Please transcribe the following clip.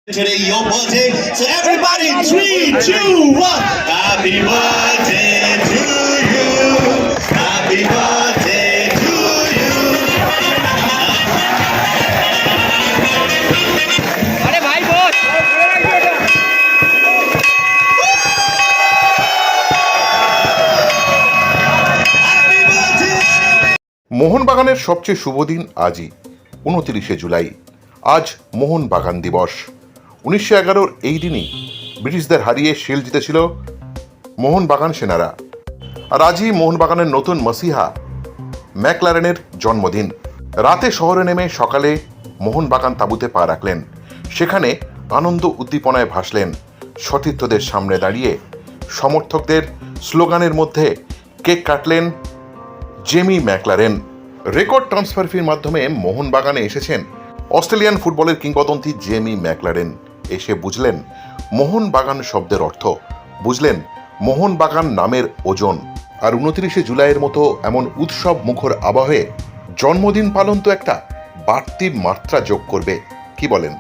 Today your birthday, so everybody 3, 2, 1. Happy birthday to you. Happy birthday to you. अरे भाई बोल Happy birthday. মোহনবাগানের সবচেয়ে শুভ দিন আজই 29শে জুলাই। আজ মোহনবাগান দিবস। 1911-র এই দিনই ব্রিটিশদের হারিয়ে শিল্ড জিতেছিল মোহনবাগান সেনারা। আর আজই মোহনবাগানের নতুন মসিহা ম্যাকলারেনের জন্মদিন। রাতে শহরে নেমে সকালে মোহনবাগান তাঁবুতে পা রাখলেন। সেখানে আনন্দ উদ্দীপনায় ভাসলেন। সতীর্থদের সামনে দাঁড়িয়ে সমর্থকদের স্লোগানের মধ্যে কেক কাটলেন Jamie Maclaren. Record transfer fee মাধ্যমে মোহনবাগানে এসেছেন অস্ট্রেলিয়ান ফুটবলের কিংবদন্তি জেমি ম্যাকলারেন। এসে বুঝলেন মোহনবাগান শব্দের অর্থ, বুঝলেন মোহনবাগান নামের ওজন। আর 29শে জুলাইয়ের মতো এমন উৎসব মুখর আবহে জন্মদিন পালন তো একটা বাড়তি মাত্রা যোগ করবে, কি বলেন?